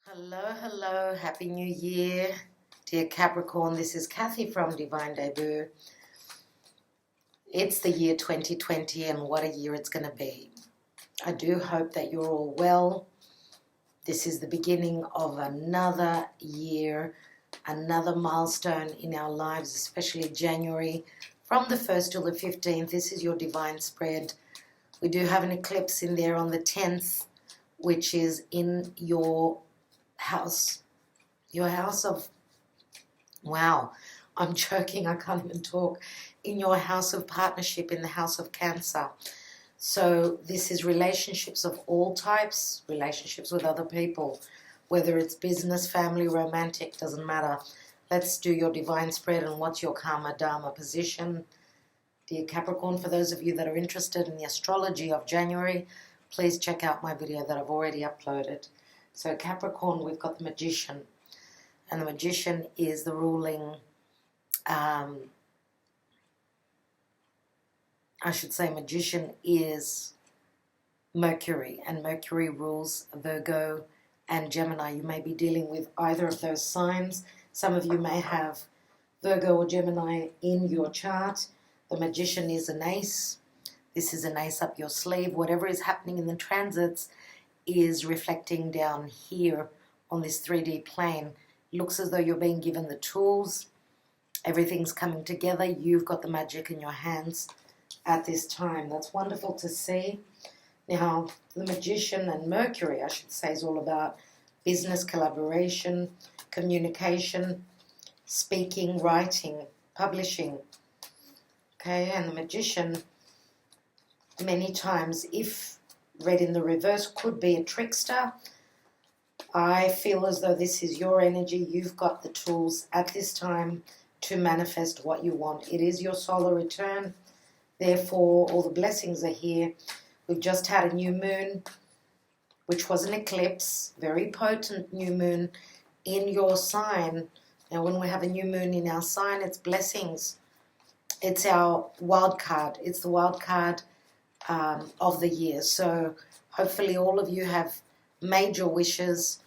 Hello, Happy New Year, dear Capricorn. This is Kathy from Divine Debut. It's the year 2020 and what a year it's going to be. I do hope that you're all well. This is the beginning of another year, another milestone in our lives, especially January. From the 1st till the 15th, this is your divine spread. We do have an eclipse in there on the 10th, which is in your house of, wow, I'm joking, I can't even talk, in your house of partnership, in the house of Cancer. So this is relationships of all types, relationships with other people, whether it's business, family, romantic, doesn't matter. Let's do your divine spread and what's your karma dharma position. Dear Capricorn, for those of you that are interested in the astrology of January, please check out my video that I've already uploaded. So Capricorn, we've got the Magician, and the Magician is the ruling, Magician is Mercury, and Mercury rules Virgo and Gemini. You may be dealing with either of those signs. Some of you may have Virgo or Gemini in your chart. The Magician is an ace. This is an ace up your sleeve. Whatever is happening in the transits is reflecting down here on this 3D plane. It looks as though you're being given the tools. Everything's coming together. You've got the magic in your hands at this time. That's wonderful to see. Now, the Magician and Mercury, I should say, is all about business, collaboration, communication, speaking, writing, publishing. Okay, and the Magician, many times, if read in the reverse, could be a trickster. I feel as though this is your energy. You've got the tools at this time to manifest what you want. It is your solar return. Therefore, all the blessings are here. We've just had a new moon, which was an eclipse, very potent new moon in your sign. Now, when we have a new moon in our sign, it's blessings. It's our wild card. It's the wild card of the year. So hopefully all of you have made your wishes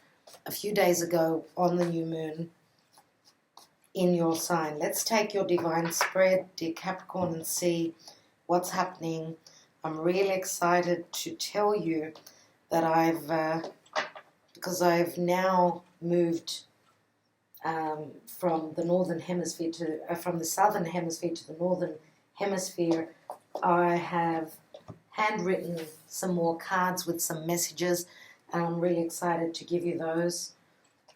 a few days ago on the new moon in your sign. Let's take your divine spread, dear Capricorn, and see what's happening. I'm really excited to tell you that because I've now moved from the northern hemisphere from the southern hemisphere to the northern hemisphere. I have handwritten some more cards with some messages, and I'm really excited to give you those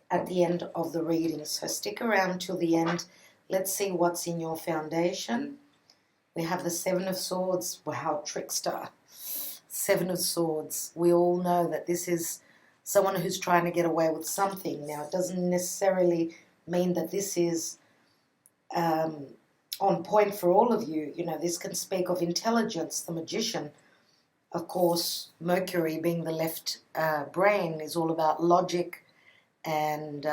at the end of the reading. So stick around till the end. Let's see what's in your foundation. We have the Seven of Swords. Wow, trickster. Seven of Swords. We all know that this is someone who's trying to get away with something. Now, it doesn't necessarily mean that this is on point for all of you. You know, this can speak of intelligence. The Magician, of course, Mercury being the left brain, is all about logic and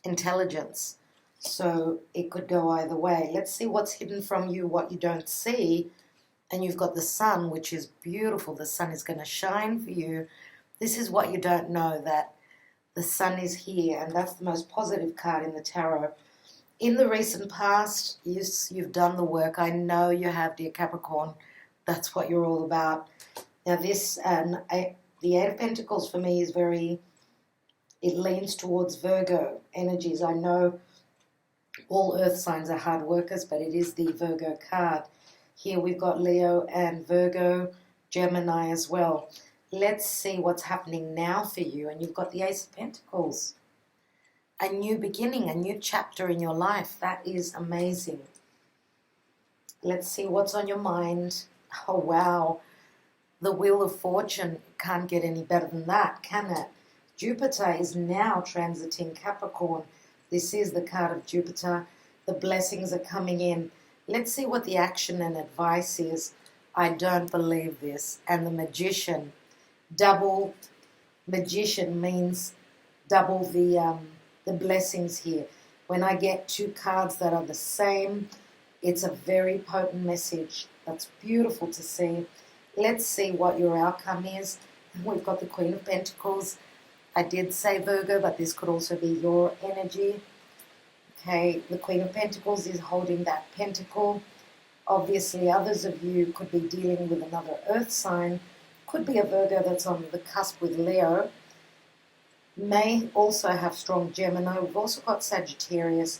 intelligence. So it could go either way. Let's see what's hidden from you, what you don't see. And you've got the sun, which is beautiful. The sun is going to shine for you. This is what you don't know, that the sun is here, and that's the most positive card in the tarot. In the recent past, you've done the work. I know you have, dear Capricorn. That's what you're all about. Now this, the Eight of Pentacles for me is it leans towards Virgo energies. I know all earth signs are hard workers, but it is the Virgo card. Here we've got Leo and Virgo, Gemini as well. Let's see what's happening now for you. And you've got the Ace of Pentacles. A new beginning, a new chapter in your life. That is amazing. Let's see what's on your mind. Oh, wow. The Wheel of Fortune. Can't get any better than that, can it? Jupiter is now transiting Capricorn. This is the card of Jupiter. The blessings are coming in. Let's see what the action and advice is. I don't believe this. And the Magician. Double Magician means double the blessings here. When I get two cards that are the same, it's a very potent message. That's beautiful to see. Let's see what your outcome is. We've got the Queen of Pentacles I did say Virgo, but this could also be your energy. Okay, the Queen of Pentacles is holding that pentacle. Obviously, others of you could be dealing with another earth sign. Could be a Virgo that's on the cusp with Leo. May also have strong Gemini. We've also got Sagittarius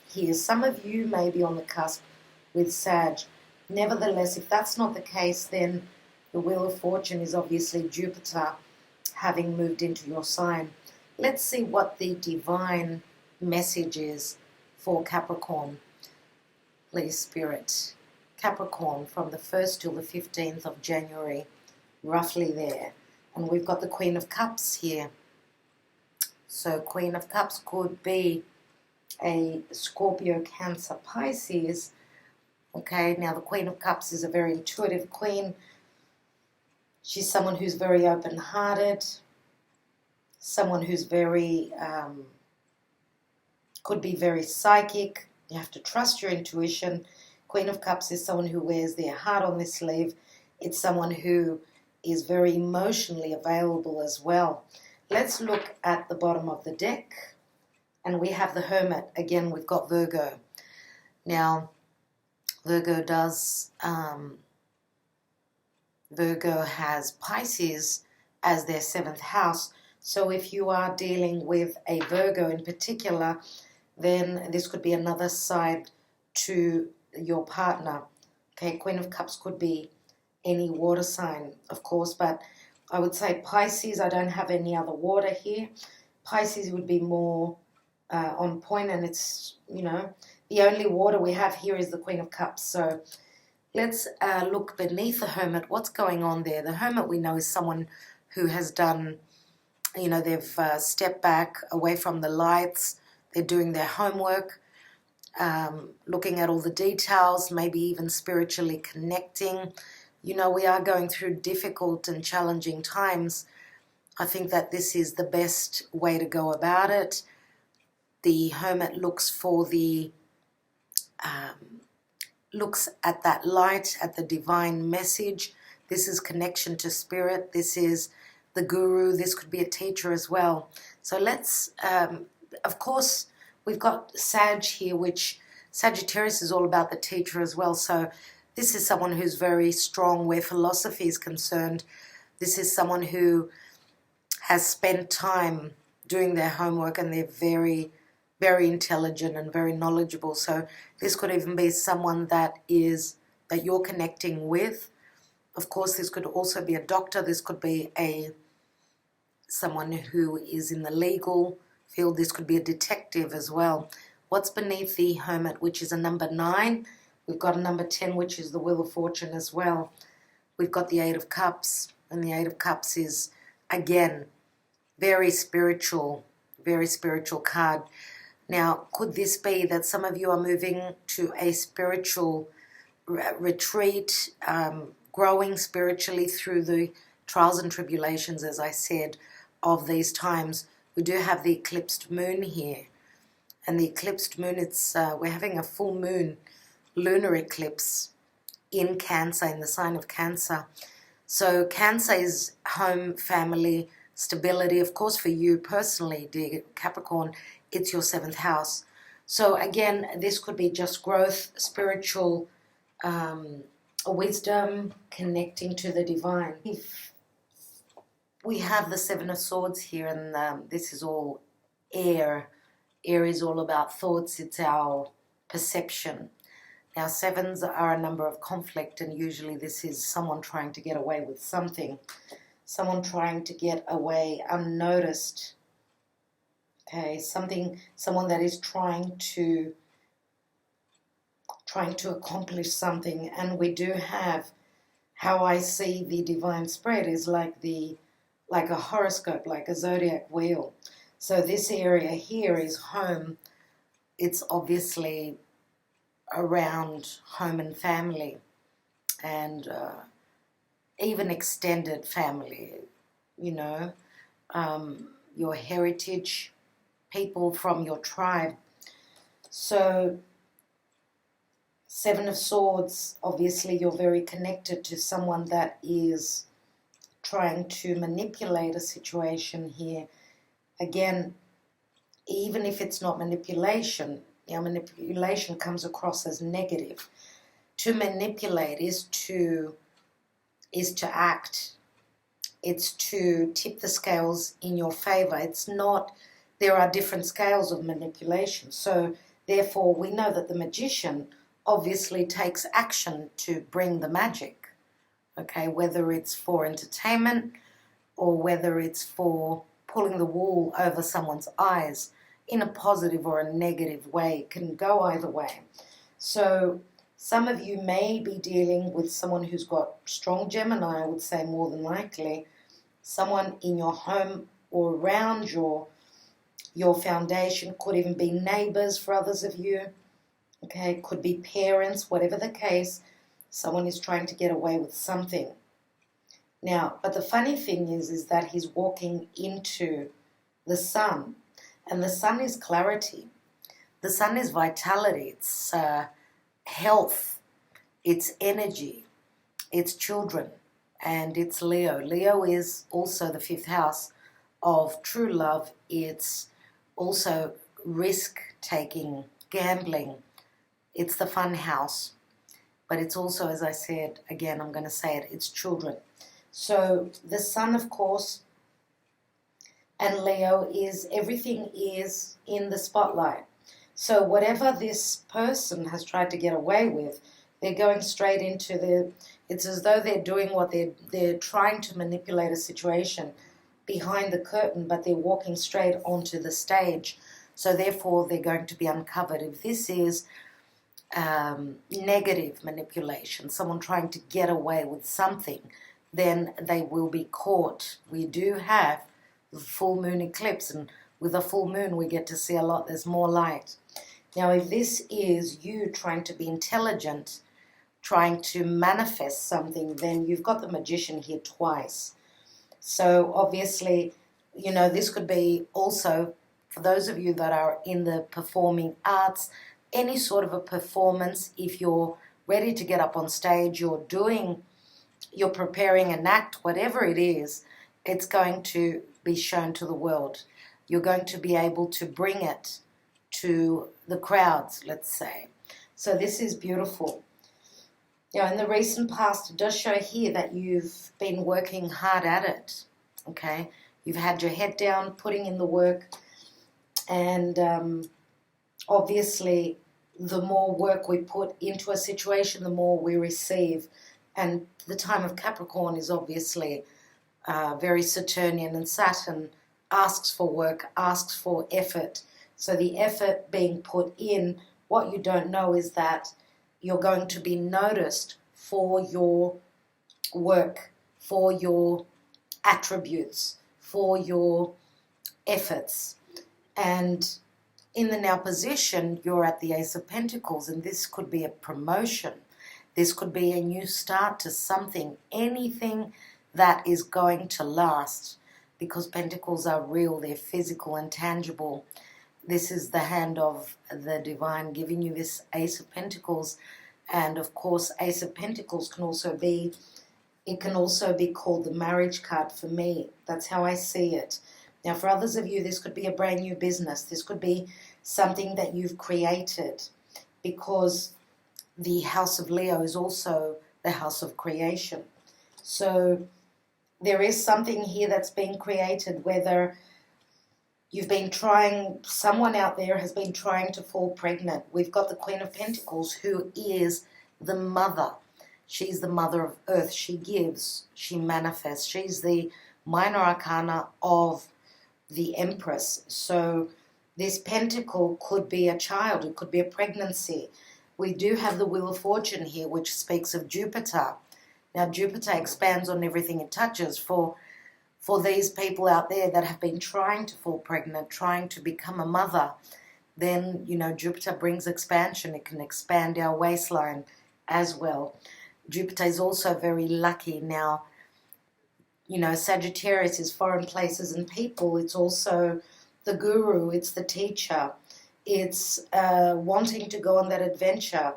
here. Some of you may be on the cusp with Sag. Nevertheless, if that's not the case, then the Wheel of Fortune is obviously Jupiter having moved into your sign. Let's see what the divine message is for Capricorn. Please, Spirit. Capricorn from the 1st till the 15th of January, roughly there. And we've got the Queen of Cups here. So Queen of Cups could be a Scorpio, Cancer, Pisces. Okay, now the Queen of Cups is a very intuitive queen. She's someone who's very open-hearted, someone who's very, could be very psychic. You have to trust your intuition. Queen of Cups is someone who wears their heart on their sleeve. It's someone who is very emotionally available as well. Let's look at the bottom of the deck. And we have the Hermit. Again, we've got Virgo. Now, Virgo has Pisces as their 7th house. So if you are dealing with a Virgo in particular, then this could be another side to your partner. Okay, Queen of Cups could be any water sign, of course, but I would say Pisces. I don't have any other water here. Pisces would be more on point, and it's, you know, the only water we have here is the Queen of Cups. So let's look beneath the Hermit. What's going on there? The Hermit, we know, is someone who has done, you know, they've stepped back away from the lights. They're doing their homework, looking at all the details, maybe even spiritually connecting. You know, we are going through difficult and challenging times. I think that this is the best way to go about it. The Hermit looks for the, looks at that light, at the divine message. This is connection to spirit. This is the guru. This could be a teacher as well. So let's, of course, we've got Sag here, which Sagittarius is all about the teacher as well. So this is someone who's very strong where philosophy is concerned. This is someone who has spent time doing their homework, and they're very, very intelligent and very knowledgeable. So this could even be someone that you're connecting with. Of course, this could also be a doctor. This could be someone who is in the legal field. This could be a detective as well. What's beneath the Hermit, which is a number 9? We've got a number 10, which is the Wheel of Fortune as well. We've got the 8 of Cups, and the 8 of Cups is, again, very spiritual card. Now, could this be that some of you are moving to a spiritual retreat, growing spiritually through the trials and tribulations, as I said, of these times? We do have the eclipsed moon here. And the eclipsed moon, we're having a full moon lunar eclipse in Cancer, in the sign of Cancer. So Cancer is home, family, stability. Of course, for you personally, dear Capricorn, it's your 7th house. So again, this could be just growth, spiritual wisdom, connecting to the divine. If we have the 7 of Swords here, and this is all air. Air is all about thoughts. It's our perception. Now, 7s are a number of conflict, and usually this is someone trying to get away with something. Someone trying to get away unnoticed. Okay, someone that is trying to accomplish something. And we do have, how I see the divine spread is like a horoscope, like a zodiac wheel. So this area here is home. It's obviously around home and family, and even extended family, you know, your heritage, people from your tribe. So 7 of Swords, obviously you're very connected to someone that is trying to manipulate a situation here. again, even if it's not manipulation, manipulation comes across as negative. To manipulate is to act. It's to tip the scales in your favor. It's not, there are different scales of manipulation. So therefore we know that the magician obviously takes action to bring the magic. Okay, whether it's for entertainment or whether it's for pulling the wool over someone's eyes in a positive or a negative way. It can go either way. So some of you may be dealing with someone who's got strong Gemini, I would say more than likely. Someone in your home or around your foundation, could even be neighbors for others of you. Okay, could be parents, whatever the case. Someone is trying to get away with something. Now, but the funny thing is that he's walking into the sun. And the sun is clarity. The sun is vitality. It's health. It's energy. It's children. And it's Leo. Leo is also the 5th house of true love. It's also risk-taking, gambling. It's the fun house. But it's also, as I said, again, I'm going to say it, it's children. So the sun, of course, and Leo is, everything is in the spotlight. So whatever this person has tried to get away with, they're going straight into it's as though they're doing what they're trying to manipulate a situation behind the curtain, but they're walking straight onto the stage. So therefore they're going to be uncovered. If this is negative manipulation, someone trying to get away with something, then they will be caught. We do have the full moon eclipse, and with a full moon we get to see a lot. There's more light. Now if this is you trying to be intelligent, trying to manifest something, then you've got the magician here twice. So obviously, this could be also for those of you that are in the performing arts, any sort of a performance. If you're ready to get up on stage, you're preparing an act, whatever it is, it's going to be shown to the world. You're going to be able to bring it to the crowds, let's say. So this is beautiful. In the recent past, it does show here that you've been working hard at it, okay? You've had your head down, putting in the work, and obviously the more work we put into a situation, the more we receive. And the time of Capricorn is obviously very Saturnian, and Saturn asks for work, asks for effort. So the effort being put in, what you don't know is that you're going to be noticed for your work, for your attributes, for your efforts. And in the now position, you're at the Ace of Pentacles, and this could be a promotion. This could be a new start to something, anything that is going to last, because Pentacles are real, they're physical and tangible. This is the hand of the divine giving you this Ace of Pentacles. And of course, Ace of Pentacles can also be called the marriage card for me. That's how I see it. Now, for others of you, this could be a brand new business. This could be something that you've created, because the house of Leo is also the house of creation. So there is something here that's being created, whether you've been trying, someone out there has been trying to fall pregnant. We've got the Queen of Pentacles, who is the mother. She's the mother of earth. She gives, she manifests. She's the minor arcana of the Empress. So this pentacle could be a child. It could be a pregnancy. We do have the Wheel of Fortune here, which speaks of Jupiter. Now, Jupiter expands on everything it touches. For these people out there that have been trying to fall pregnant, trying to become a mother, then, Jupiter brings expansion. It can expand our waistline as well. Jupiter is also very lucky. Now, Sagittarius is foreign places and people. It's also the guru. It's the teacher. It's wanting to go on that adventure,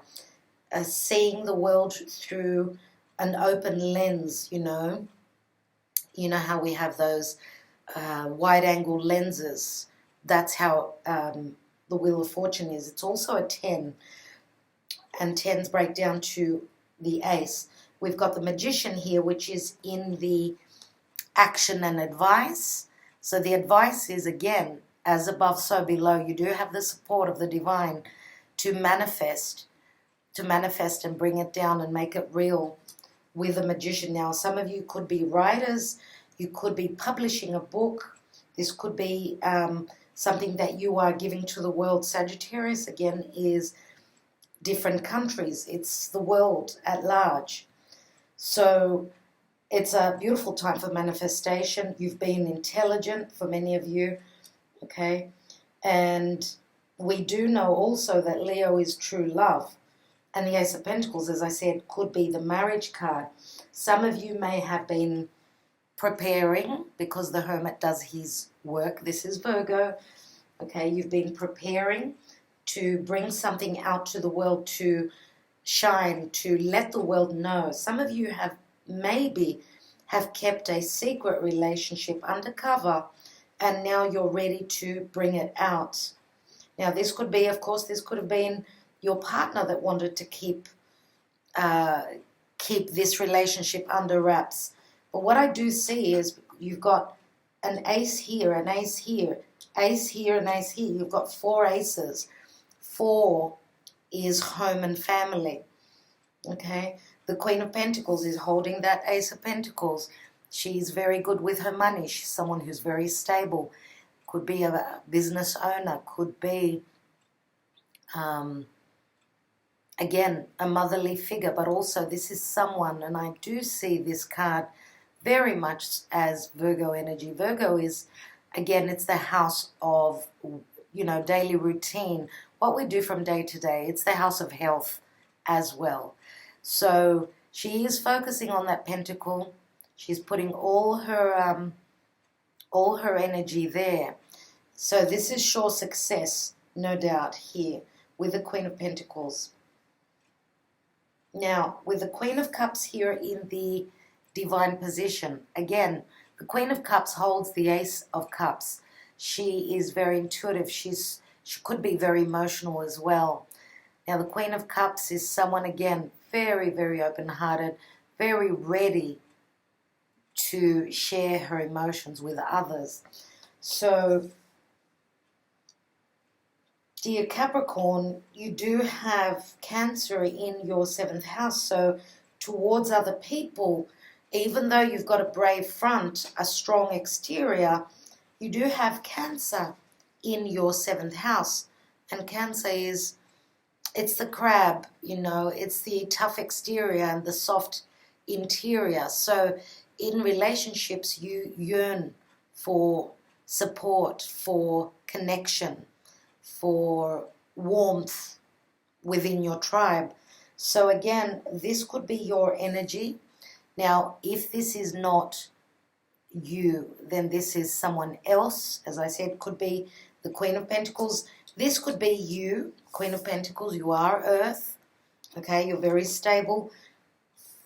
seeing the world through an open lens, You know how we have those wide-angle lenses. That's how the Wheel of Fortune is. It's also a 10, and 10s break down to the Ace. We've got the Magician here, which is in the action and advice. So the advice is, again, as above, so below. You do have the support of the divine to manifest and bring it down and make it real with a Magician. Now, some of you could be writers, you could be publishing a book, this could be something that you are giving to the world. Sagittarius, again, is different countries. It's the world at large. So it's a beautiful time for manifestation. You've been intelligent for many of you, okay? And we do know also that Leo is true love. And the Ace of Pentacles, as I said, could be the marriage card. Some of you may have been preparing because the Hermit does his work. This is Virgo. Okay, you've been preparing to bring something out to the world, to shine, to let the world know. Some of you maybe have kept a secret relationship undercover, and now you're ready to bring it out. Now, this could be, of course, this could have been your partner that wanted to keep this relationship under wraps. But what I do see is you've got an ace here, an ace here, ace here, and ace here. You've got 4 aces. 4 is home and family. Okay? The Queen of Pentacles is holding that Ace of Pentacles. She's very good with her money. She's someone who's very stable. Could be a business owner. Could be, again, a motherly figure. But also this is someone, and I do see this card very much as Virgo energy. Virgo is, again, it's the house of, daily routine. What we do from day to day. It's the house of health as well. So she is focusing on that pentacle. She's putting all her energy there. So this is sure success, no doubt, here with the Queen of Pentacles. Now, with the Queen of Cups here in the divine position, again, the Queen of Cups holds the Ace of Cups. She is very intuitive. She could be very emotional as well. Now, the Queen of Cups is someone, again, very, very open-hearted, very ready to share her emotions with others. So, dear Capricorn, you do have Cancer in your 7th house. So, towards other people, even though you've got a brave front, a strong exterior, you do have Cancer in your 7th house. And Cancer is, it's the crab, it's the tough exterior and the soft interior. So in relationships, you yearn for support, for connection, for warmth within your tribe. So again, this could be your energy. Now, if this is not you, then this is someone else. As I said, could be the Queen of Pentacles. This could be you, Queen of Pentacles. You are Earth. Okay, you're very stable.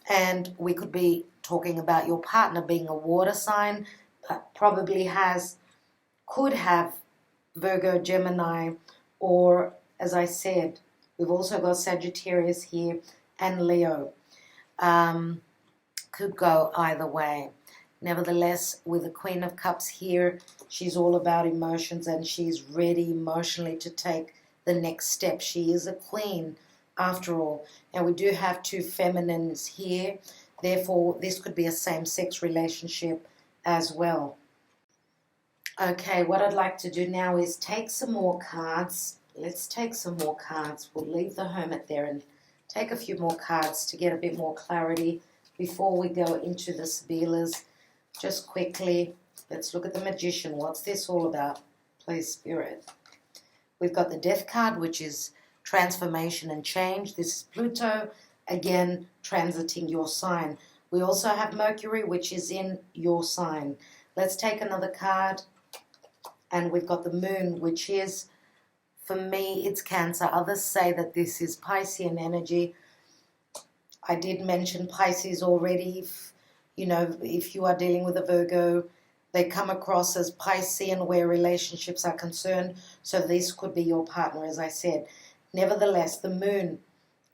And we could be talking about your partner being a water sign, but probably could have Virgo, Gemini, or, as I said, we've also got Sagittarius here and Leo. Could go either way. Nevertheless, with the Queen of Cups here, she's all about emotions and she's ready emotionally to take the next step. She is a queen, after all. And we do have 2 feminines here. Therefore, this could be a same-sex relationship as well. Okay, what I'd like to do now is take some more cards. Let's take some more cards. We'll leave the Hermit there and take a few more cards to get a bit more clarity before we go into the Sibillas. Just quickly, let's look at the Magician. What's this all about? Please, Spirit. We've got the Death card, which is transformation and change. This is Pluto, again, transiting your sign. We also have Mercury, which is in your sign. Let's take another card. And we've got the Moon, which is, for me, it's Cancer. Others say that this is Piscean energy. I did mention Pisces already. If you are dealing with a Virgo, They come across as Piscean where relationships are concerned, so this could be your partner, as I said. Nevertheless, the moon,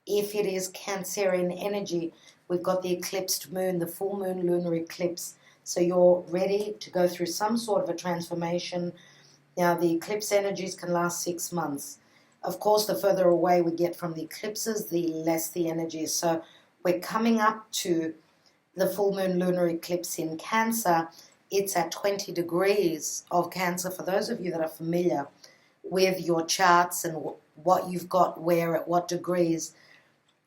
if it is Cancerian energy, we've got the eclipsed moon, the full moon lunar eclipse. So you're ready to go through some sort of a transformation. Now, the eclipse energies can last 6 months. Of course, the further away we get from the eclipses, the less the energy is. So we're coming up to the full moon lunar eclipse in Cancer. It's at 20 degrees of Cancer. For those of you that are familiar with your charts and what you've got where at what degrees,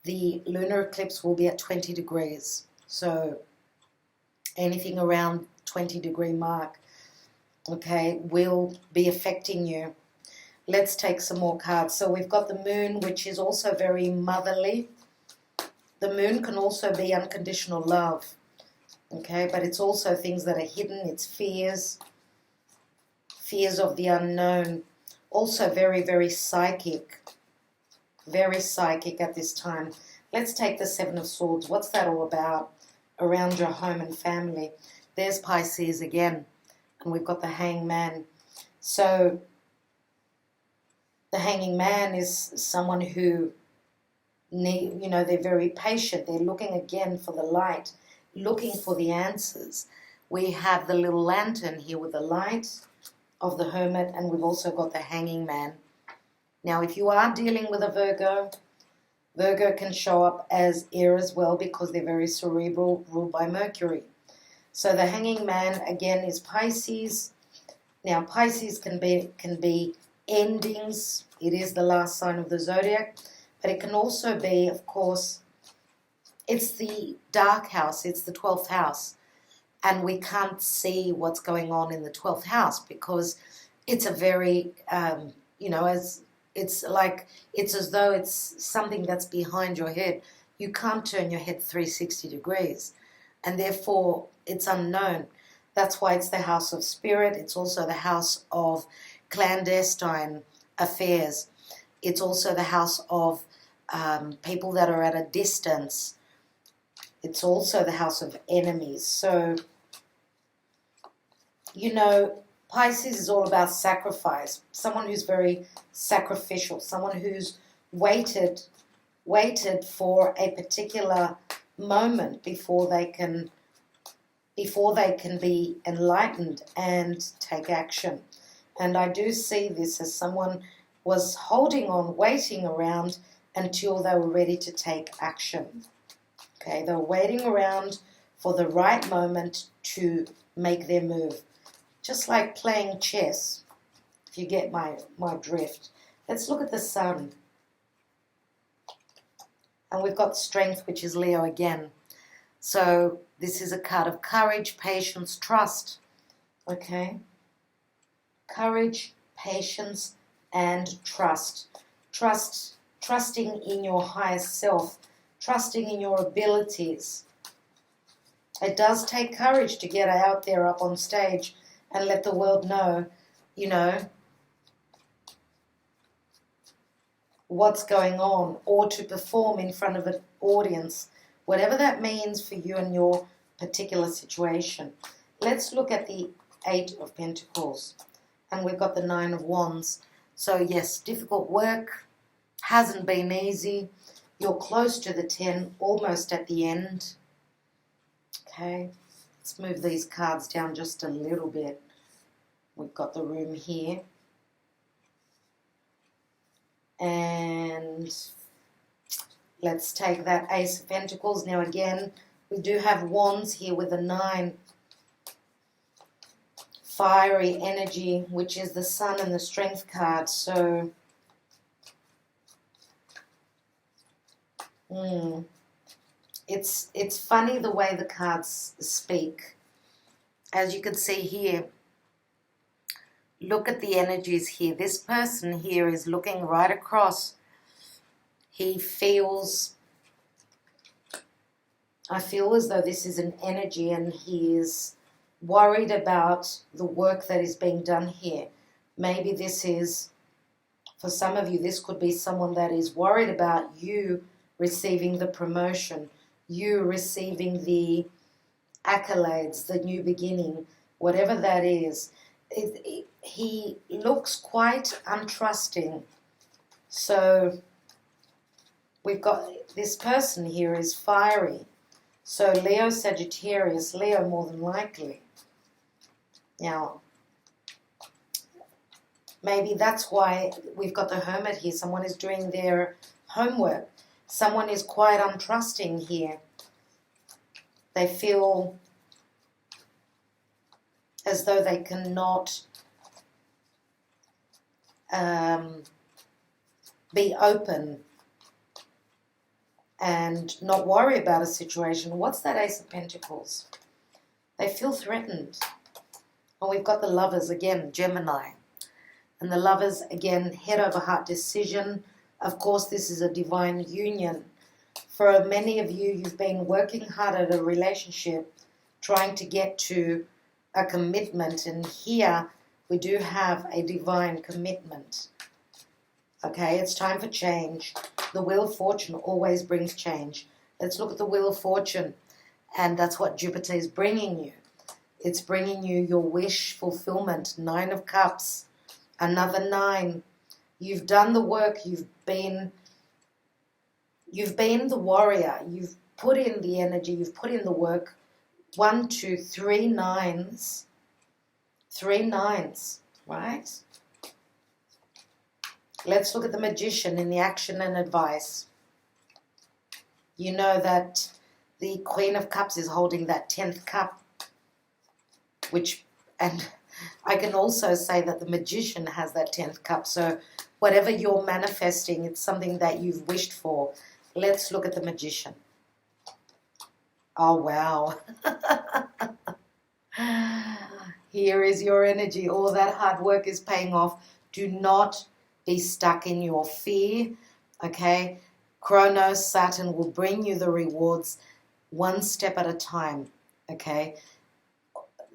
the lunar eclipse will be at 20 degrees. So anything around 20-degree mark, okay, will be affecting you. Let's take some more cards. So we've got the moon, which is also very motherly. The moon can also be unconditional love. Okay, but it's also things that are hidden. It's fears of the unknown. Also very, very psychic at this time. Let's take the Seven of Swords. What's that all about? Around your home and family. There's Pisces again, and we've got the Hangman. So the Hanging Man is someone who they're very patient. They're looking again for the light, looking for the answers. We have the little lantern here with the light of the Hermit, and we've also got the Hanging Man. Now, if you are dealing with a Virgo can show up as air as well because they're very cerebral, ruled by Mercury. So the Hanging Man, again, is Pisces. Now, Pisces can be endings. It is the last sign of the zodiac, but it can also be, of course, it's the dark house, it's the 12th house, and we can't see what's going on in the 12th house because it's a very, it's as though it's something that's behind your head. You can't turn your head 360 degrees, and therefore it's unknown. That's why it's the house of spirit. It's also the house of clandestine affairs. It's also the house of people that are at a distance. It's also the house of enemies. So, Pisces is all about sacrifice. Someone who's very sacrificial. Someone who's waited for a particular moment before they can be enlightened and take action. And I do see this as someone was holding on, waiting around until they were ready to take action. Okay, they were waiting around for the right moment to make their move. Just like playing chess, if you get my drift. Let's look at the Sun. And we've got Strength, which is Leo again. So this is a card of courage, patience, trust. Okay? Courage, patience, and trust. Trusting in your higher self. Trusting in your abilities. It does take courage to get out there up on stage and let the world know, what's going on, or to perform in front of an audience, whatever that means for you and your particular situation. Let's look at the Eight of Pentacles, and we've got the Nine of Wands. So yes, difficult work, hasn't been easy. You're close to the 10, almost at the end. Okay, let's move these cards down just a little bit. We've got the room here. And let's take that Ace of Pentacles. Now again, we do have Wands here with the 9. Fiery energy, which is the Sun and the Strength card. So, it's funny the way the cards speak. As you can see here, look at the energies here. This person here is looking right across. He feels, I feel as though this is an energy and he is worried about the work that is being done here. Maybe this is, for some of you, this could be someone that is worried about you receiving the promotion, you receiving the accolades, the new beginning, whatever that is, he looks quite untrusting. So we've got this person here is fiery. So Leo, Sagittarius, Leo more than likely. Now, maybe that's why we've got the Hermit here. Someone is doing their homework. Someone is quite untrusting here. They feel as though they cannot be open and not worry about a situation. What's that Ace of Pentacles? They feel threatened. And we've got the Lovers again, Gemini. And the Lovers again, head over heart decision. Of course, this is a divine union. For many of you, you've been working hard at a relationship, trying to get to a commitment. And here we do have a divine commitment. Okay, it's time for change. The Wheel of Fortune always brings change. Let's look at the Wheel of Fortune. And that's what Jupiter is bringing you. It's bringing you your wish fulfillment. 9 of Cups. Another 9. You've done the work. You've been the warrior. You've put in the energy. You've put in the work. 1, 2, 3 nines. 3 nines, right? Let's look at the Magician in the action and advice. You know that the Queen of Cups is holding that 10th cup, and I can also say that the Magician has that 10th cup. So whatever you're manifesting, it's something that you've wished for. Let's look at the Magician. Oh, wow. Here is your energy. All that hard work is paying off. Do not be stuck in your fear, okay? Kronos, Saturn will bring you the rewards one step at a time, okay?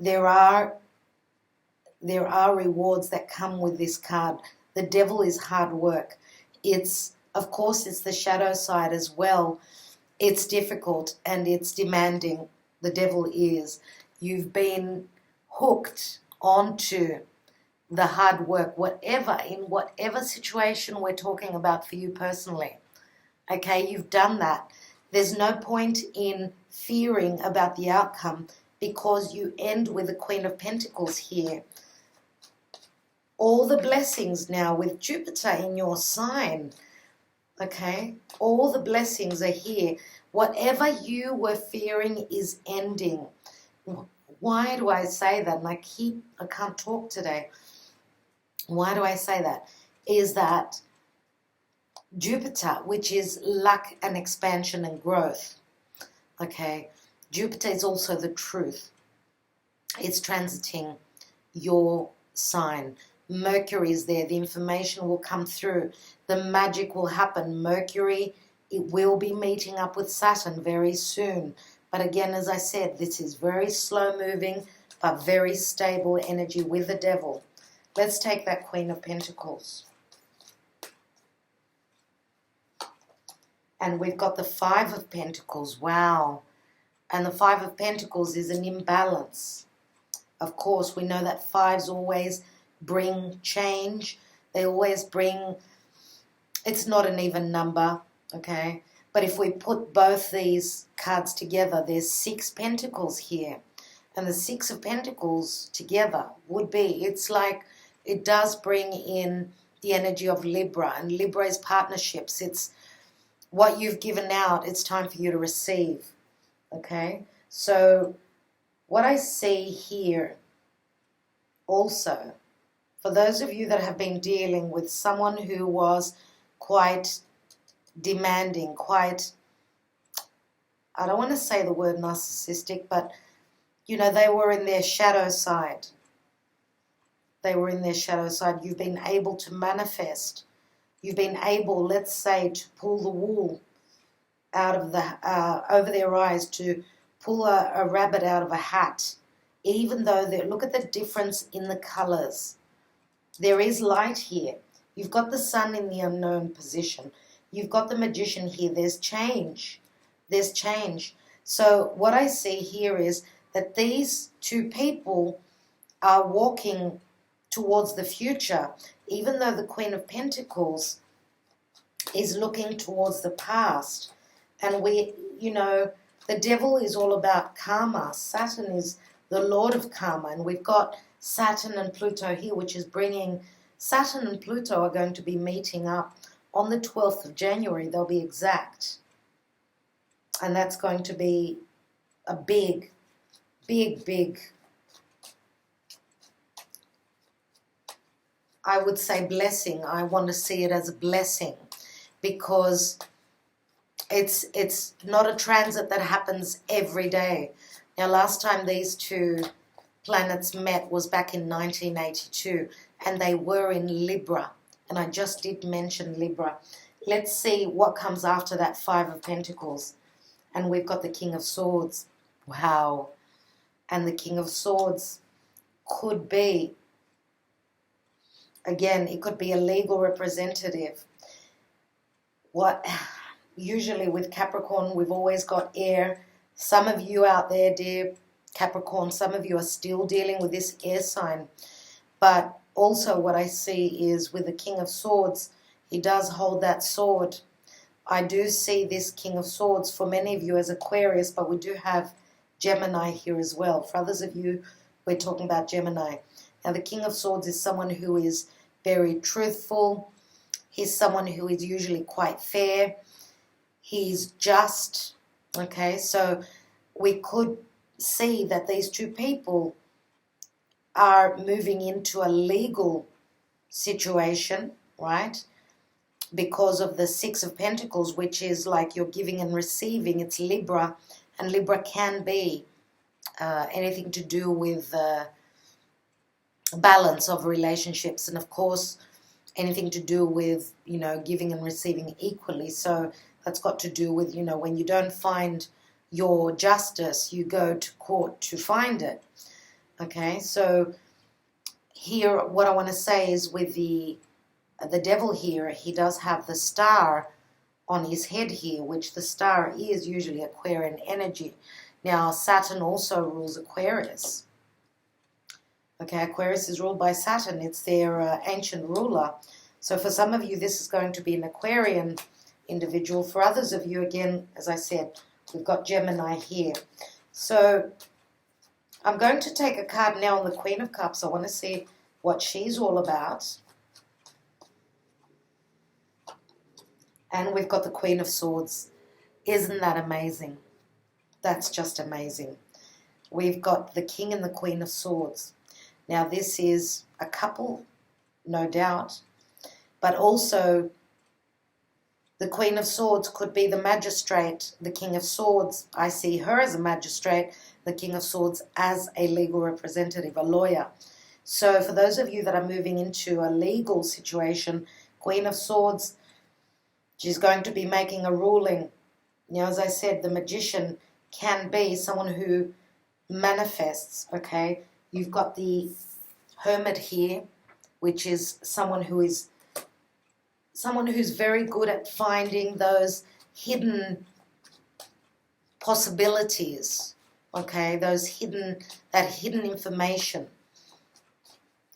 There are rewards that come with this card. The Devil is hard work. Of course, it's the shadow side as well. It's difficult and it's demanding. The Devil is. You've been hooked onto the hard work, in whatever situation we're talking about for you personally. Okay, you've done that. There's no point in fearing about the outcome because you end with the Queen of Pentacles here. All the blessings now with Jupiter in your sign, okay? All the blessings are here. Whatever you were fearing is ending. Why do I say that? And I can't talk today. Why do I say that? Is that Jupiter, which is luck and expansion and growth, okay? Jupiter is also the truth. It's transiting your sign. Mercury is there. The information will come through. The magic will happen. Mercury, it will be meeting up with Saturn very soon. But again, as I said, this is very slow moving, but very stable energy with the Devil. Let's take that Queen of Pentacles. And we've got the 5 of Pentacles. Wow. And the 5 of Pentacles is an imbalance. Of course, we know that 5s always bring change. They always bring, it's not an even number, okay? But if we put both these cards together, there's 6 Pentacles here. And the 6 of Pentacles together would be, it's like, it does bring in the energy of Libra. And Libra is partnerships. It's what you've given out, it's time for you to receive, okay? So what I see here also, for those of you that have been dealing with someone who was quite demanding, quite, I don't want to say the word narcissistic, but, you know, they were in their shadow side. They were in their shadow side. You've been able to manifest. You've been able, let's say, to pull the wool out of over their eyes, to pull a rabbit out of a hat. Even though, look at the difference in the colors. There is light here. You've got the Sun in the unknown position. You've got the Magician here. There's change. There's change. So what I see here is that these two people are walking towards the future, even though the Queen of Pentacles is looking towards the past. And we, you know, the devil is all about karma. Saturn is the lord of karma, and we've got Saturn and Pluto here, which is bringing, Saturn and Pluto are going to be meeting up on the 12th of January. They'll be exact. And that's going to be a big, I would say blessing. I want to see it as a blessing, because it's not a transit that happens every day. Now, last time these two planets met was back in 1982, and they were in Libra, and I just did mention Libra. Let's see what comes after that Five of Pentacles. And we've got the King of Swords. Wow. And the King of Swords could be, again, it could be a legal representative. What usually with Capricorn, we've always got air. Some of you out there, dear Capricorn, some of you are still dealing with this air sign. But also what I see is with the King of Swords, he does hold that sword. I do see this King of Swords for many of you as Aquarius, but we do have Gemini here as well. For others of you, we're talking about Gemini. Now, the King of Swords is someone who is very truthful. He's someone who is usually quite fair. He's just, okay? So we could see that these two people are moving into a legal situation, right? Because of the Six of Pentacles, which is like you're giving and receiving. It's Libra, and Libra can be anything to do with balance of relationships, and of course anything to do with, you know, giving and receiving equally. So that's got to do with, you know, when you don't find your justice, you go to court to find it. Okay, so here what I want to say is with the devil here, he does have the star on his head here, which the star is usually Aquarian energy. Now, Saturn also rules Aquarius. Okay, Aquarius is ruled by Saturn. It's their ancient ruler. So for some of you, this is going to be an Aquarian individual. For others of you, again, as I said, we've got Gemini here. So I'm going to take a card now on the Queen of Cups. I want to see what she's all about. And we've got the Queen of Swords. Isn't that amazing? That's just amazing. We've got the King and the Queen of Swords. Now, this is a couple, no doubt, but also the Queen of Swords could be the magistrate. The King of Swords, I see her as a magistrate, the King of Swords as a legal representative, a lawyer. So for those of you that are moving into a legal situation, Queen of Swords, she's going to be making a ruling. Now, as I said, the magician can be someone who manifests, okay? You've got the Hermit here, which is someone who's very good at finding those hidden possibilities, okay? That hidden information.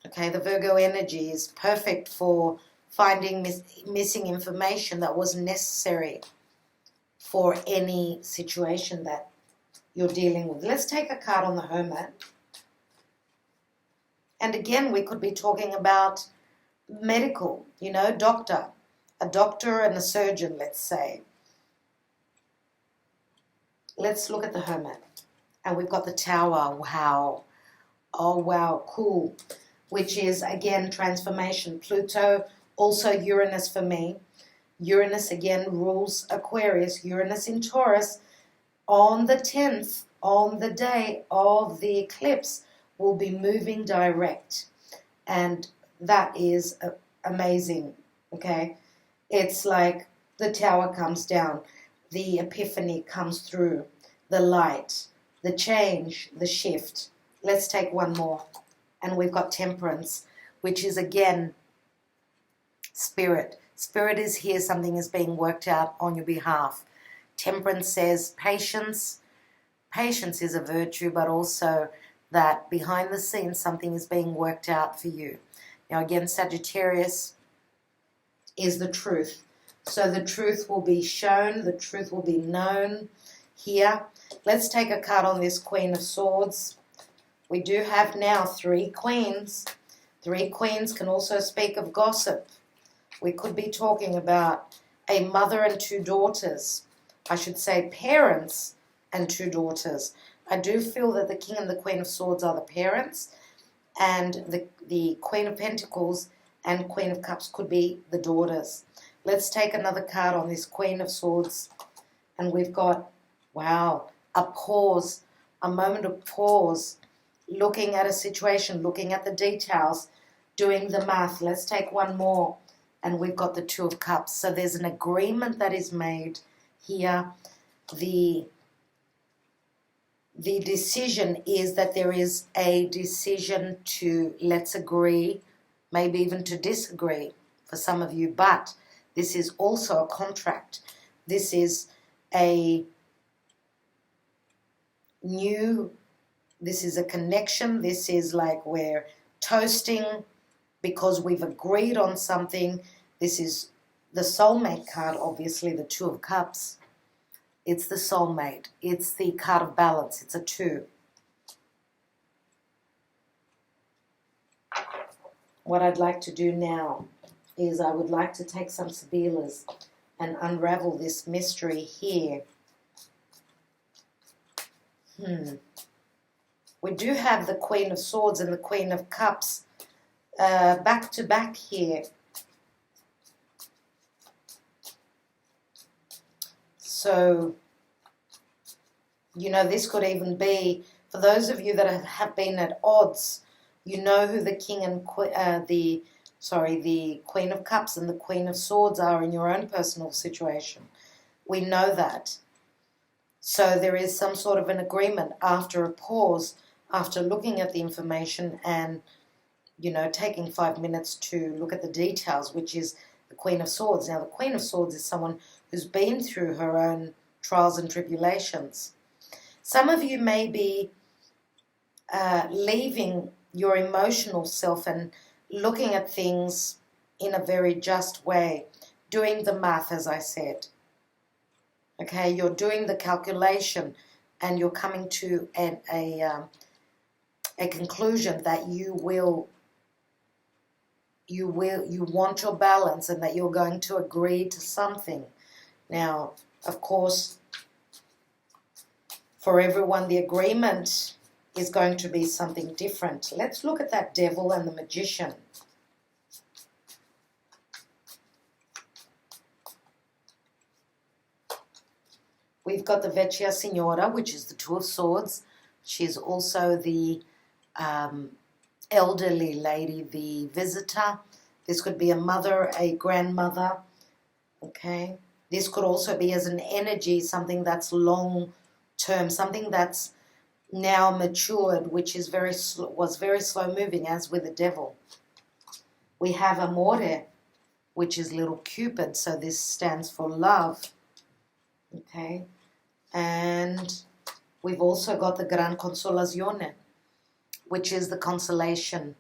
Okay, the Virgo energy is perfect for finding missing information that wasn't necessary for any situation that you're dealing with. Let's take a card on the Hermit. And again, we could be talking about medical, you know, doctor. A doctor and a surgeon, let's say. Let's look at the Hermit. And we've got the Tower. Wow. Oh, wow. Cool. Which is, again, transformation. Pluto, also Uranus for me. Uranus, again, rules Aquarius. Uranus in Taurus. On the 10th, on the day of the eclipse, will be moving direct. And that is amazing, okay? It's like the Tower comes down, the Epiphany comes through, the light, the change, the shift. Let's take one more. And we've got Temperance, which is, again, Spirit. Spirit is here, something is being worked out on your behalf. Temperance says patience. Patience is a virtue, but also that behind the scenes something is being worked out for you. Now again, Sagittarius is the truth. So the truth will be shown, the truth will be known here. Let's take a card on this Queen of Swords. We do have now 3 queens. 3 queens can also speak of gossip. We could be talking about a mother and 2 daughters. I should say parents and 2 daughters. I do feel that the King and the Queen of Swords are the parents, and the Queen of Pentacles and Queen of Cups could be the daughters. Let's take another card on this Queen of Swords, and we've got, wow, a pause, a moment of pause, looking at a situation, looking at the details, doing the math. Let's take one more, and we've got the 2 of Cups. So there's an agreement that is made here. The decision is that there is a decision to, let's agree, maybe even to disagree for some of you, but this is also a contract. This is a new, this is a connection. This is like we're toasting because we've agreed on something. This is the soulmate card, obviously, the 2 of Cups. It's the soulmate. It's the card of balance. It's a 2. What I'd like to do now is I would like to take some Sibillas and unravel this mystery here. We do have the Queen of Swords and the Queen of Cups back to back here. So, you know, this could even be, for those of you that have been at odds, you know who the King and the Queen of Cups and the Queen of Swords are in your own personal situation. We know that. So there is some sort of an agreement after a pause, after looking at the information and, you know, taking 5 minutes to look at the details, which is the Queen of Swords. Now, the Queen of Swords is someone who's been through her own trials and tribulations. Some of you may be leaving your emotional self and looking at things in a very just way, doing the math, as I said. Okay, you're doing the calculation and you're coming to a conclusion that you want your balance and that you're going to agree to something. Now, of course, for everyone, the agreement is going to be something different. Let's look at that Devil and the Magician. We've got the Vecchia Signora, which is the 2 of Swords. She's also the elderly lady, the visitor. This could be a mother, a grandmother. Okay. This could also be as an energy, something that's long term, something that's now matured, which is was very slow moving, as with the Devil. We have Amore, which is little Cupid, so this stands for love. Okay. And we've also got the Gran Consolazione, which is the consolation.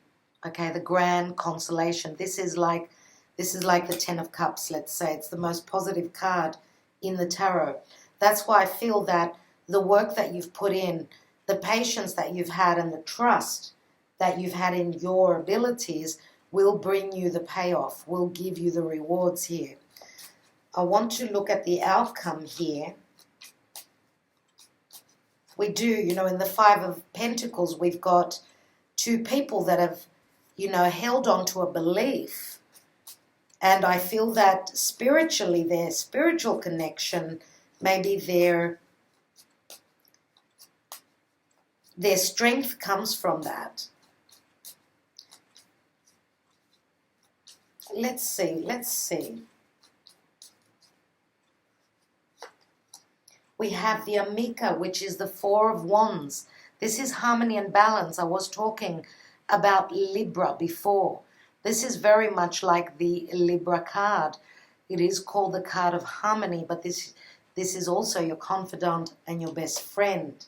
Okay, the grand consolation. This is like the 10 of Cups, let's say. It's the most positive card in the tarot. That's why I feel that the work that you've put in, the patience that you've had, and the trust that you've had in your abilities will bring you the payoff, will give you the rewards here. I want to look at the outcome here. We do, you know, in the 5 of Pentacles, we've got 2 people that have, you know, held on to a belief. And I feel that spiritually, their spiritual connection, maybe their strength comes from that. Let's see. We have the Amica, which is the 4 of Wands. This is harmony and balance. I was talking about Libra before. This is very much like the Libra card. It is called the card of harmony, but this is also your confidant and your best friend.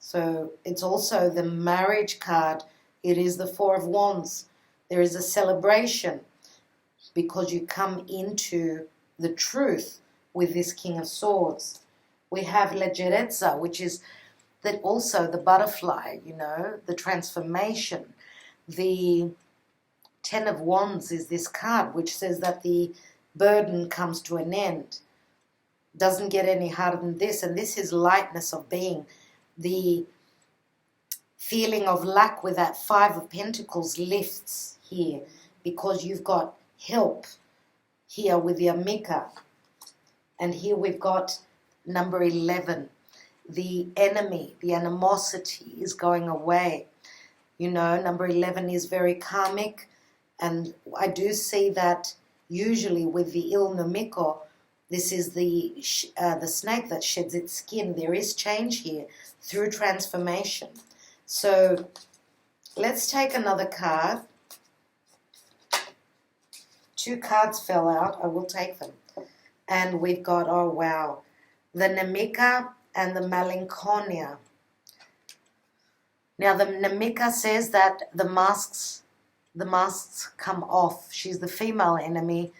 So it's also the marriage card. It is the Four of Wands. There is a celebration because you come into the truth with this King of Swords. We have leggerezza, which is that also the butterfly, you know, the transformation. The Ten of Wands is this card which says that the burden comes to an end. Doesn't get any harder than this. And this is lightness of being. The feeling of lack with that Five of Pentacles lifts here because you've got help here with the Amica. And here we've got number 11. The enemy, the animosity is going away. You know, number 11 is very karmic. And I do see that usually with the Il Nemico, this is the snake that sheds its skin. There is change here through transformation. So let's take another card. 2 cards fell out. I will take them. And we've got, oh wow, the Nemica and the Malinconia. Now the Nemica says that the masks come off. She's the female enemy.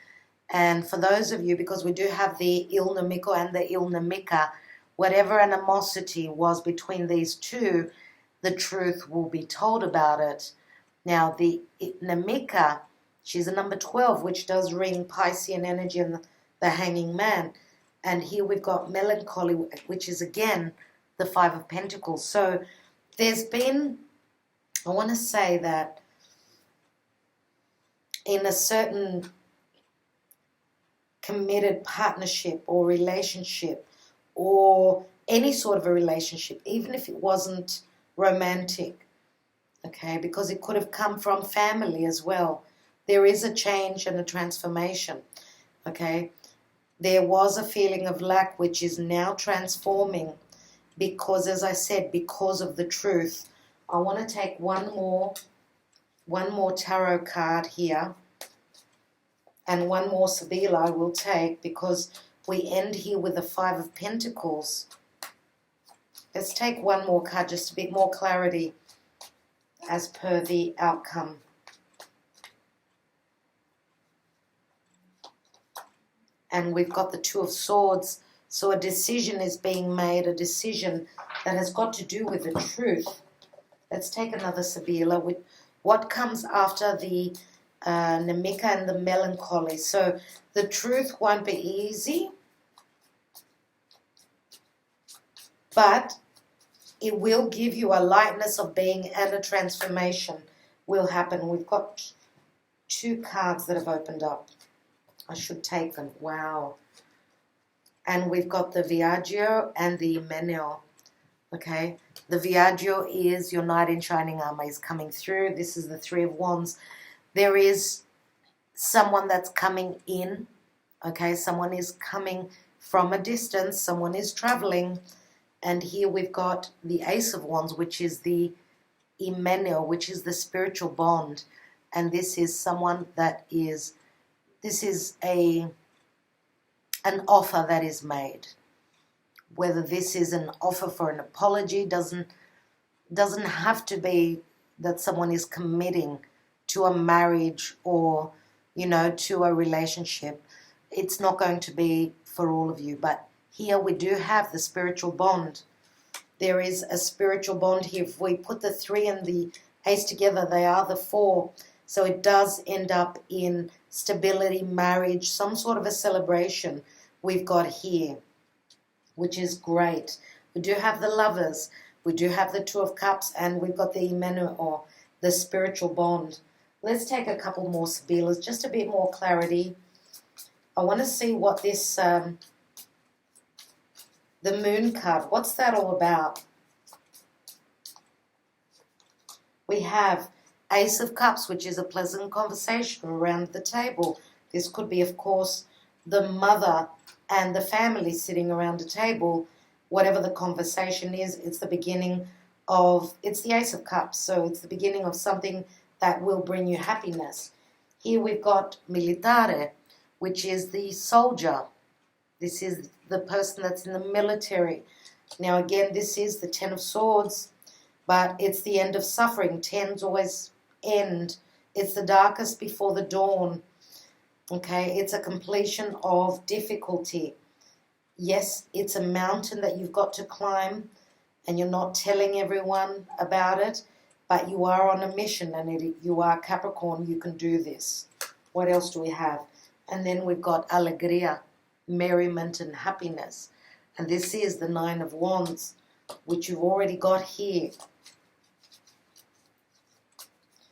And for those of you, because we do have the Il Nemico and the Il Nemica, whatever animosity was between these two, the truth will be told about it. Now the Nemica, she's a number 12, which does ring Piscean energy and the Hanging Man. And here we've got melancholy, which is again the Five of Pentacles. So there's been, I want to say that in a certain committed partnership or relationship or any sort of a relationship, even if it wasn't romantic, okay, because it could have come from family as well. There is a change and a transformation, okay. There was a feeling of lack which is now transforming because, as I said, because of the truth. I want to take one more tarot card here, and one more Sibilla I will take because we end here with the Five of Pentacles. Let's take one more card, just a bit more clarity as per the outcome. And we've got the Two of Swords. So a decision is being made, a decision that has got to do with the truth. Let's take another Sibilla. With what comes after the Nemica and the melancholy. So the truth won't be easy, but it will give you a lightness of being, and a transformation will happen. We've got 2 cards that have opened up. I should take them. Wow. And we've got the Viaggio and the Meneo. Okay. The Viaggio is your knight in shining armor is coming through. This is the Three of Wands. There is someone that's coming in. Okay. Someone is coming from a distance. Someone is traveling. And here we've got the Ace of Wands, which is the Imeneo, which is the spiritual bond. And this is someone that is, this is an offer that is made. Whether this is an offer for an apology, doesn't have to be that someone is committing to a marriage or, you know, to a relationship. It's not going to be for all of you, but here we do have the spiritual bond. There is a spiritual bond here. If we put the 3 and the Ace together, they are the 4. So it does end up in stability, marriage, some sort of a celebration we've got here, which is great. We do have the Lovers. We do have the Two of Cups, and we've got the Imenu, or the spiritual bond. Let's take a couple more Sibillas, just a bit more clarity. I want to see what this, the Moon card, what's that all about? We have Ace of Cups, which is a pleasant conversation around the table. This could be, of course, the mother and the family sitting around a table. Whatever the conversation is, it's the beginning of, it's the Ace of Cups, so it's the beginning of something that will bring you happiness. Here we've got Militare, which is the soldier. This is the person that's in the military. Now again, this is the Ten of Swords, but it's the end of suffering. Tens always end. It's the darkest before the dawn. Okay, it's a completion of difficulty. Yes, it's a mountain that you've got to climb, and you're not telling everyone about it, but you are on a mission, and you are Capricorn. You can do this. What else do we have? And then we've got alegria, merriment and happiness. And this is the Nine of Wands, which you've already got here.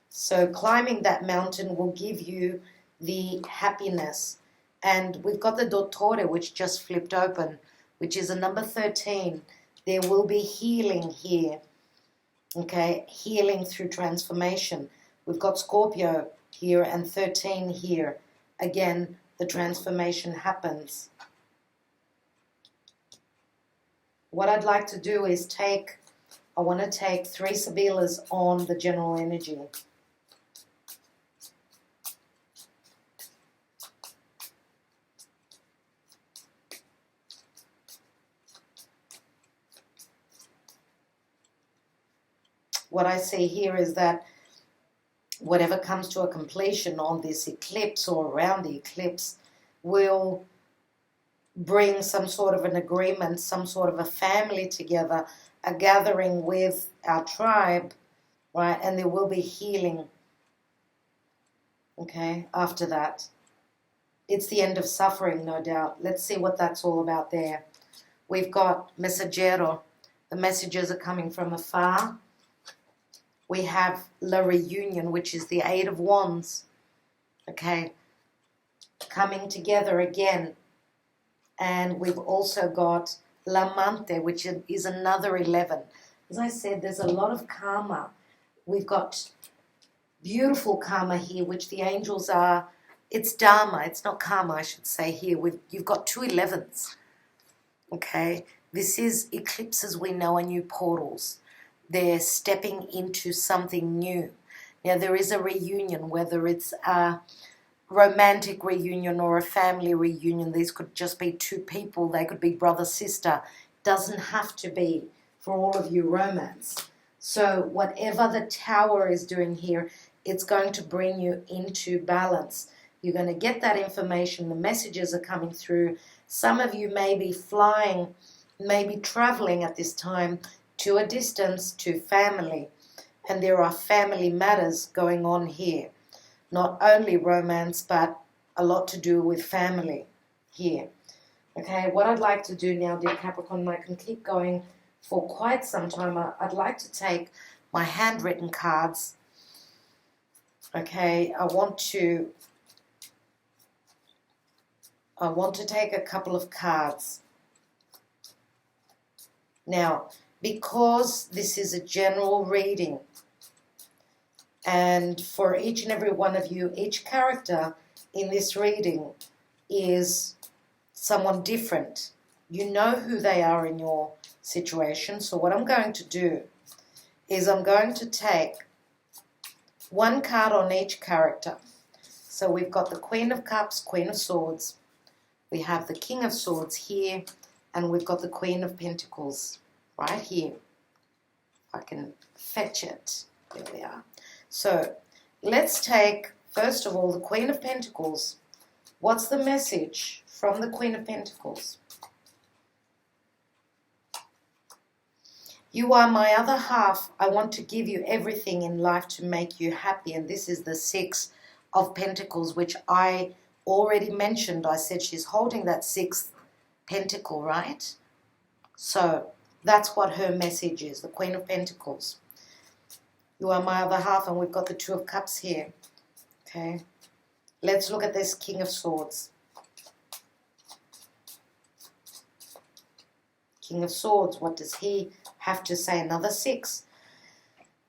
So climbing that mountain will give you the happiness. And we've got the Dottore, which just flipped open, which is a number 13. There will be healing here. Okay, healing through transformation. We've got Scorpio here and 13 here. Again, the transformation happens. What I'd like to do is I want to take 3 Sibillas on the general energy. What I see here is that whatever comes to a completion on this eclipse or around the eclipse will bring some sort of an agreement, some sort of a family together, a gathering with our tribe, right? And there will be healing, okay, after that. It's the end of suffering, no doubt. Let's see what that's all about there. We've got Messaggero. The messages are coming from afar. We have La Reunion, which is the Eight of Wands, okay, coming together again. And we've also got L'Amante, which is another 11. As I said, there's a lot of karma. We've got beautiful karma here, which the angels are, it's Dharma, it's not karma, I should say here. You've got 2 11s, okay. This is eclipses, we know, are new portals. They're stepping into something new. Now, there is a reunion, whether it's a romantic reunion or a family reunion. These could just be 2 people. They could be brother, sister. Doesn't have to be, for all of you, romance. So whatever the Tower is doing here, it's going to bring you into balance. You're going to get that information. The messages are coming through. Some of you may be flying, may be traveling at this time to a distance, to family. And there are family matters going on here. Not only romance, but a lot to do with family here. Okay, what I'd like to do now, dear Capricorn, and I can keep going for quite some time, I'd like to take my handwritten cards. Okay, I want to take a couple of cards. Now, because this is a general reading, and for each and every one of you, each character in this reading is someone different. You know who they are in your situation. So what I'm going to do is I'm going to take 1 card on each character. So we've got the Queen of Cups, Queen of Swords. We have the King of Swords here, and we've got the Queen of Pentacles right here. I can fetch it. There we are. So let's take, first of all, the Queen of Pentacles. What's the message from the Queen of Pentacles? You are my other half. I want to give you everything in life to make you happy. And this is the 6 of Pentacles, which I already mentioned. I said she's holding that 6th pentacle, right? So that's what her message is, the Queen of Pentacles. You are my other half, and we've got the 2 of Cups here. Okay. Let's look at this King of Swords. King of Swords, what does he have to say? Another 6.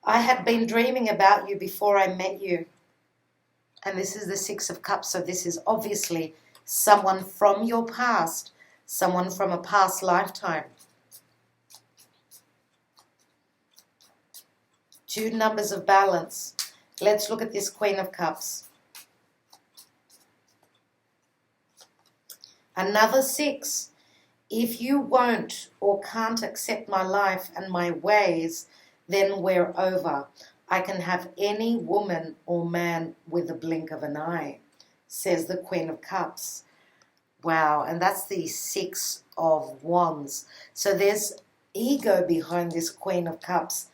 I had been dreaming about you before I met you. And this is the 6 of Cups, so this is obviously someone from your past, someone from a past lifetime. 2 numbers of balance. Let's look at this Queen of Cups. Another 6. If you won't or can't accept my life and my ways, then we're over. I can have any woman or man with a blink of an eye, says the Queen of Cups. Wow, and that's the Six of Wands. So there's ego behind this Queen of Cups.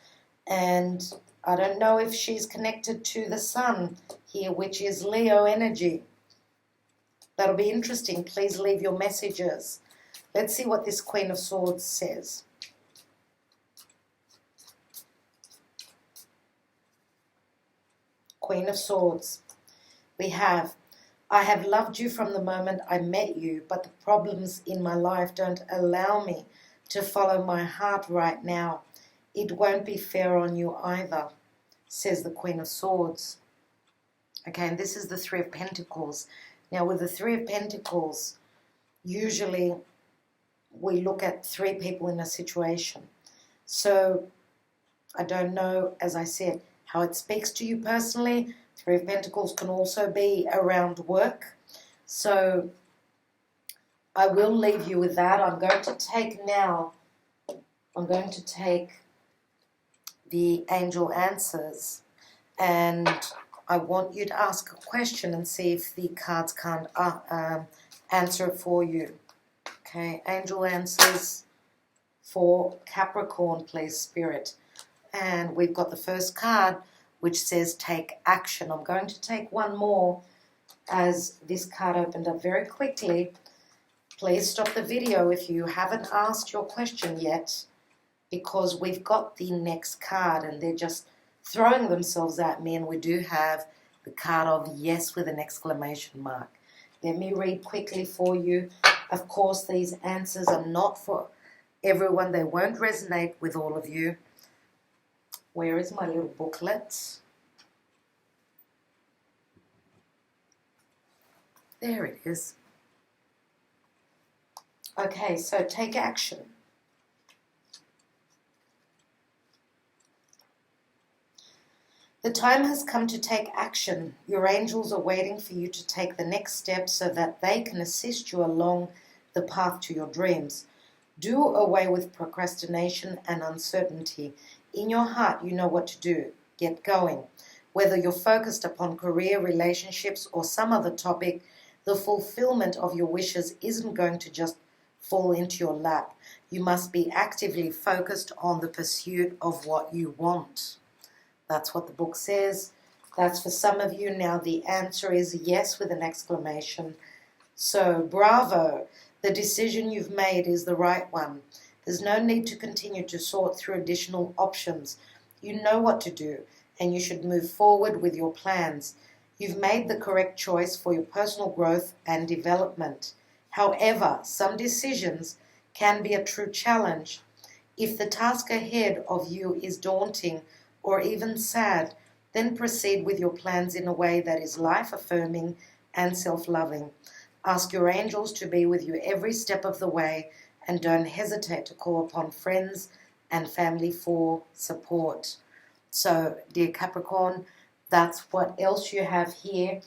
And I don't know if she's connected to the Sun here, which is Leo energy. That'll be interesting. Please leave your messages. Let's see what this Queen of Swords says. Queen of Swords. We have, I have loved you from the moment I met you, but the problems in my life don't allow me to follow my heart right now. It won't be fair on you either, says the Queen of Swords. Okay, and this is the Three of Pentacles. Now, with the Three of Pentacles, usually we look at three people in a situation. So, I don't know, as I said, how it speaks to you personally. Three of Pentacles can also be around work. So, I will leave you with that. I'm going to take the angel answers, and I want you to ask a question and see if the cards can't answer it for you. Okay, angel answers for Capricorn, please, Spirit. And we've got the first card, which says take action. I'm going to take one more as this card opened up very quickly. Please stop the video if you haven't asked your question yet, because we've got the next card and they're just throwing themselves at me, and we do have the card of yes with an exclamation mark. Let me read quickly for you. Of course, these answers are not for everyone. They won't resonate with all of you. Where is my little booklet? There it is. Okay, so take action. The time has come to take action. Your angels are waiting for you to take the next step so that they can assist you along the path to your dreams. Do away with procrastination and uncertainty. In your heart, you know what to do. Get going. Whether you're focused upon career, relationships, or some other topic, the fulfillment of your wishes isn't going to just fall into your lap. You must be actively focused on the pursuit of what you want. That's what the book says. That's for some of you. Now the answer is yes with an exclamation. So bravo. The decision you've made is the right one. There's no need to continue to sort through additional options. You know what to do, and you should move forward with your plans. You've made the correct choice for your personal growth and development. However, some decisions can be a true challenge. If the task ahead of you is daunting or even sad, then proceed with your plans in a way that is life-affirming and self-loving. Ask your angels to be with you every step of the way, and don't hesitate to call upon friends and family for support. So, dear Capricorn, that's what else you have here.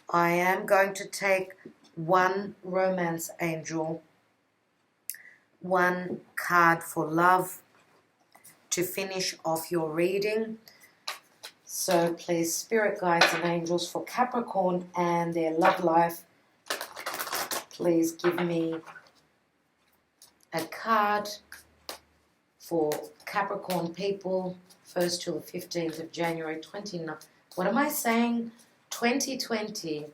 I am going to take one romance angel, one card for love to finish off your reading. So please, spirit guides and angels for Capricorn and their love life, please give me a card for Capricorn people, 1st till the 15th of January 29. What am I saying? 2020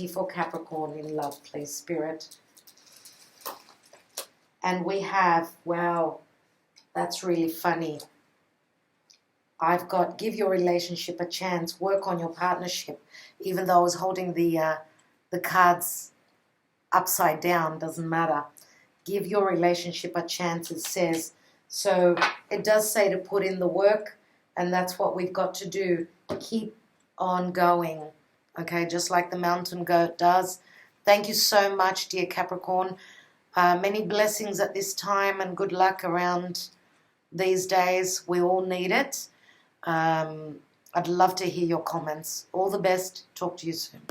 for Capricorn in love, please, Spirit. And we have, wow, that's really funny. I've got give your relationship a chance, work on your partnership. Even though I was holding the cards upside down, doesn't matter. Give your relationship a chance, it says. So it does say to put in the work, and that's what we've got to do. Keep on going, okay, just like the mountain goat does. Thank you so much, dear Capricorn. Many blessings at this time and good luck around these days. We all need it. I'd love to hear your comments. All the best. Talk to you soon.